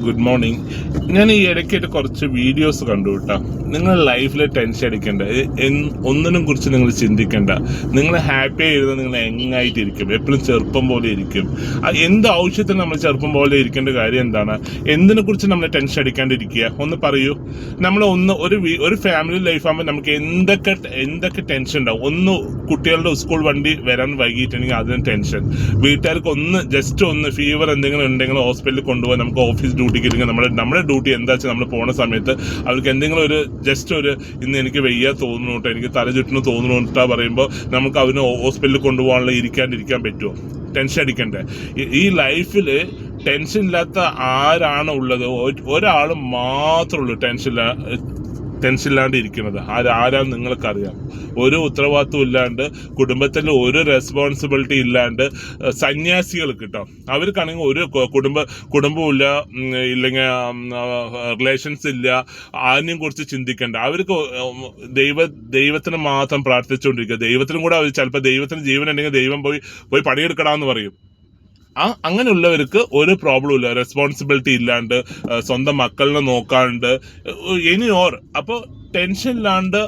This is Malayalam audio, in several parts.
Good morning. ഞാൻ ഈ ഇടയ്ക്കായിട്ട് കുറച്ച് വീഡിയോസ് കണ്ടു കേട്ടോ. നിങ്ങൾ ലൈഫിൽ ടെൻഷൻ അടിക്കേണ്ട, ഒന്നിനും കുറിച്ച് നിങ്ങൾ ചിന്തിക്കേണ്ട. നിങ്ങൾ ഹാപ്പി ആയിരുന്ന നിങ്ങൾ എങ്ങായിട്ടിരിക്കും, എപ്പോഴും ചെറുപ്പം പോലെ ഇരിക്കും. എന്ത് ആവശ്യത്തിന് നമ്മൾ ചെറുപ്പം പോലെ ഇരിക്കേണ്ട കാര്യം എന്താണ്? എന്തിനെ കുറിച്ച് നമ്മൾ ടെൻഷൻ അടിക്കാണ്ടിരിക്കുക? ഒന്ന് പറയൂ. നമ്മൾ ഒരു ഫാമിലി ലൈഫ് ആകുമ്പോൾ നമുക്ക് എന്തൊക്കെ ടെൻഷൻ ഉണ്ടാവും. ഒന്ന് കുട്ടികളുടെ സ്കൂൾ വണ്ടി വരാൻ വൈകിട്ടുണ്ടെങ്കിൽ അതിന് ടെൻഷൻ. വീട്ടുകാർക്ക് ജസ്റ്റ് ഒന്ന് ഫീവർ എന്തെങ്കിലും ഉണ്ടെങ്കിൽ ഹോസ്പിറ്റലിൽ കൊണ്ടുപോകാൻ നമുക്ക് ഓഫീസ് ഡ്യൂട്ടിക്ക് ഇല്ലെങ്കിൽ നമ്മുടെ ഡ്യൂട്ടി എന്താ വെച്ചാൽ നമ്മൾ പോണ സമയത്ത് അവർക്ക് എന്തെങ്കിലും ഇന്ന് എനിക്ക് വയ്യ തോന്നുന്നു, എനിക്ക് തല ചുറ്റിന് തോന്നുന്നു പറയുമ്പോൾ നമുക്ക് അവന് ഹോസ്പിറ്റലിൽ കൊണ്ടുപോകാനുള്ള ഇരിക്കാൻ പറ്റുമോ? ടെൻഷൻ അടിക്കണ്ടേ? ഈ ലൈഫിൽ ടെൻഷൻ ഇല്ലാത്ത ആരാണ് ഉള്ളത്? ഒരാൾ മാത്രമേ ഉള്ളൂ ടെൻഷൻ ഇല്ലാണ്ട് ഇരിക്കുന്നത്. ആരാന്ന് നിങ്ങൾക്കറിയാം. ഒരു ഉത്തരവാദിത്വം ഇല്ലാണ്ട്, കുടുംബത്തിൽ ഒരു റെസ്പോൺസിബിലിറ്റി ഇല്ലാണ്ട് സന്യാസികൾ കിട്ടാം. അവർക്കാണെങ്കിൽ ഒരു കുടുംബമില്ല, ഇല്ലെങ്കിൽ റിലേഷൻസ് ഇല്ല, ആരെയും കുറിച്ച് ചിന്തിക്കേണ്ട. അവർക്ക് ദൈവത്തിന് മാത്രം പ്രാർത്ഥിച്ചുകൊണ്ടിരിക്കുക. ദൈവത്തിനും കൂടെ അവർ ചിലപ്പോൾ ദൈവത്തിന് ജീവൻ ഉണ്ടെങ്കിൽ ദൈവം പോയി പണിയെടുക്കണമെന്ന് പറയും. അങ്ങനെയുള്ളവർക്ക് ഒരു പ്രോബ്ലം ഇല്ല, റെസ്പോൺസിബിലിറ്റി ഇല്ലാണ്ട്, സ്വന്തം മക്കളിനെ നോക്കാണ്ട് അപ്പോൾ ടെൻഷൻ ഇല്ലാണ്ട്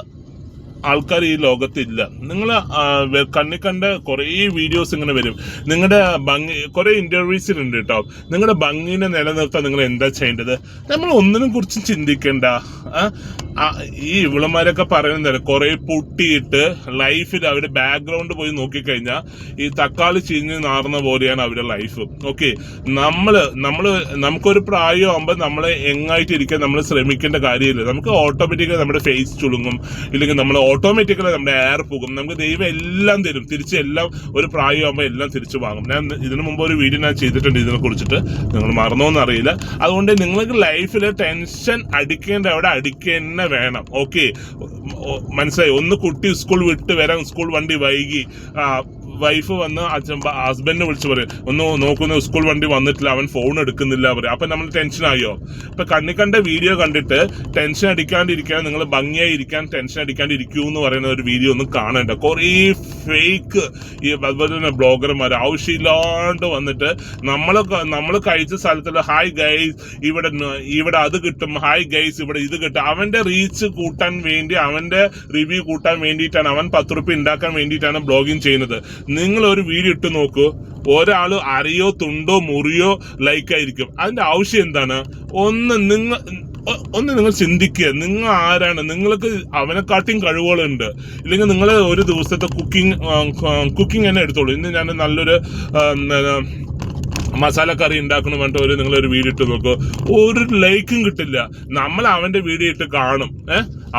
ആൾക്കാർ ഈ ലോകത്തില്ല. നിങ്ങൾ കണ്ണി കണ്ട കുറേ വീഡിയോസ് ഇങ്ങനെ വരും. നിങ്ങളുടെ ഭംഗി കുറേ ഇന്റർവ്യൂസിലുണ്ട് കേട്ടോ. നിങ്ങളുടെ ഭംഗിനെ നിലനിർത്താൻ നിങ്ങൾ എന്താ ചെയ്യേണ്ടത്? നമ്മൾ ഒന്നിനും കുറിച്ചും ചിന്തിക്കേണ്ട. ഈ ഇവളമാരൊക്കെ പറയുന്നത് കുറെ പൊട്ടിയിട്ട് ലൈഫിൽ അവരുടെ ബാക്ക്ഗ്രൗണ്ട് പോയി നോക്കിക്കഴിഞ്ഞാൽ ഈ തക്കാളി ചീഞ്ഞ് നാറുന്ന പോലെയാണ് അവരുടെ ലൈഫ്. ഓക്കെ, നമുക്കൊരു പ്രായമാകുമ്പോൾ നമ്മൾ എങ്ങായിട്ട് ഇരിക്കാൻ നമ്മൾ ശ്രമിക്കേണ്ട കാര്യമില്ല. നമുക്ക് ഓട്ടോമാറ്റിക്കലി നമ്മുടെ ഫേസ് ചുളുങ്ങും, ഇല്ലെങ്കിൽ നമ്മൾ ഓട്ടോമാറ്റിക്കലി നമ്മുടെ എയർ പോകും. നമുക്ക് ദൈവം എല്ലാം തരും, തിരിച്ചെല്ലാം ഒരു പ്രായമാകുമ്പോൾ എല്ലാം തിരിച്ചു വാങ്ങും. ഞാൻ ഇതിനു മുമ്പ് ഒരു വീഡിയോ ഞാൻ ചെയ്തിട്ടുണ്ട് ഇതിനെ കുറിച്ചിട്ട്, നിങ്ങൾ മറന്നോന്ന് അറിയില്ല. അതുകൊണ്ട് നിങ്ങൾക്ക് ലൈഫിൽ ടെൻഷൻ അടിക്കേണ്ട അവിടെ അടിക്കുക വേണം. ഓക്കെ, മനസ്സിലായി? ഒന്ന് കുട്ടി സ്കൂൾ വിട്ട് വരാൻ സ്കൂൾ വണ്ടി വൈകി, വൈഫ് വന്ന് ഹസ്ബൻഡിനെ വിളിച്ച് പറയും, ഒന്ന് നോക്കുന്നു സ്കൂൾ വണ്ടി വന്നിട്ടില്ല, അവൻ ഫോൺ എടുക്കുന്നില്ല പറയും. അപ്പൊ നമ്മൾ ടെൻഷനായോ? ഇപ്പൊ കണ്ട വീഡിയോ കണ്ടിട്ട് ടെൻഷൻ അടിക്കാണ്ടിരിക്കാൻ, നിങ്ങൾ ഭംഗിയായി ഇരിക്കാൻ ടെൻഷൻ അടിക്കാണ്ടിരിക്കൂ എന്ന് പറയുന്ന ഒരു വീഡിയോ ഒന്നും കാണണ്ട. കുറേ ഫേക്ക് അതുപോലെ തന്നെ ബ്ലോഗർമാർ ആവശ്യമില്ലാണ്ട് വന്നിട്ട് നമ്മൾ കഴിച്ച സ്ഥലത്തുള്ള ഹായ് ഗൈസ് ഇവിടെ അത് കിട്ടും, ഹായ് ഗൈസ് ഇവിടെ ഇത് കിട്ടും. അവന്റെ റീച്ച് കൂട്ടാൻ വേണ്ടി, അവന്റെ റിവ്യൂ കൂട്ടാൻ വേണ്ടിയിട്ടാണ്, അവൻ 10 രൂപ ഉണ്ടാക്കാൻ വേണ്ടിയിട്ടാണ് ബ്ലോഗിങ് ചെയ്യുന്നത്. നിങ്ങൾ ഒരു വീഡിയോ ഇട്ട് നോക്കൂ, ഒരാൾ അരയോ തുണ്ടോ മുറിയോ ലൈക്കായിരിക്കും. അതിന്റെ ആവശ്യം എന്താണ്? ഒന്ന് നിങ്ങൾ ചിന്തിക്കുക. നിങ്ങൾ ആരാണ്? നിങ്ങൾക്ക് അവനെക്കാട്ടിയും കഴിവുകളുണ്ട്. ഇല്ലെങ്കിൽ നിങ്ങൾ ഒരു ദിവസത്തെ കുക്കിംഗ് തന്നെ എടുത്തോളൂ. ഇന്ന് ഞാൻ നല്ലൊരു മസാലക്കറി ഉണ്ടാക്കണം പറഞ്ഞിട്ട് നിങ്ങളൊരു വീഡിയോ ഇട്ട് നോക്കൂ, ഒരു ലൈക്കും കിട്ടില്ല. നമ്മൾ അവന്റെ വീഡിയോ ഇട്ട് കാണും,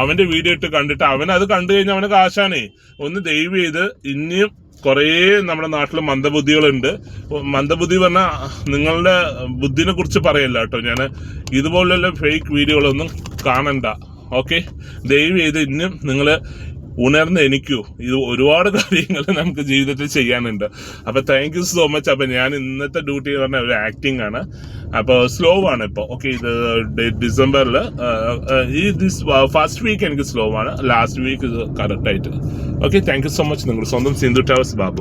അവന്റെ വീഡിയോ ഇട്ട് കണ്ടിട്ട് അവനത് കണ്ടു കഴിഞ്ഞാൽ അവന് കാശാണേ. ഒന്ന് ദയവ് ചെയ്ത്, ഇനിയും കുറേ നമ്മുടെ നാട്ടിൽ മന്ദബുദ്ധികളുണ്ട്. മന്ദബുദ്ധി പറഞ്ഞാൽ നിങ്ങളുടെ ബുദ്ധിനെ കുറിച്ച് പറയല്ല കേട്ടോ ഞാൻ. ഇതുപോലുള്ള ഫേക്ക് വീഡിയോകളൊന്നും കാണണ്ട. ഓക്കെ, ദയവ് ചെയ്ത് ഇനിയും നിങ്ങൾ ഉണർന്ന് എനിക്കോ. ഇത് ഒരുപാട് കാര്യങ്ങൾ നമുക്ക് ജീവിതത്തിൽ ചെയ്യാനുണ്ട്. അപ്പൊ താങ്ക് യു സോ മച്ച്. അപ്പൊ ഞാൻ ഇന്നത്തെ ഡ്യൂട്ടി എന്ന് പറഞ്ഞാൽ ഒരു ആക്ടിങ് ആണ്. അപ്പോൾ സ്ലോ ആണ് ഇപ്പോൾ. ഓക്കെ, ഇത് ഡിസംബറിൽ ഫസ്റ്റ് വീക്ക് എനിക്ക് സ്ലോ ആണ്, ലാസ്റ്റ് വീക്ക് ഇത് കറക്റ്റ് ആയിട്ട്. Okay, thank you so much. നിങ്ങൾ സ്വന്തം സിന്ധു ടവേഴ്സ് ബാബു.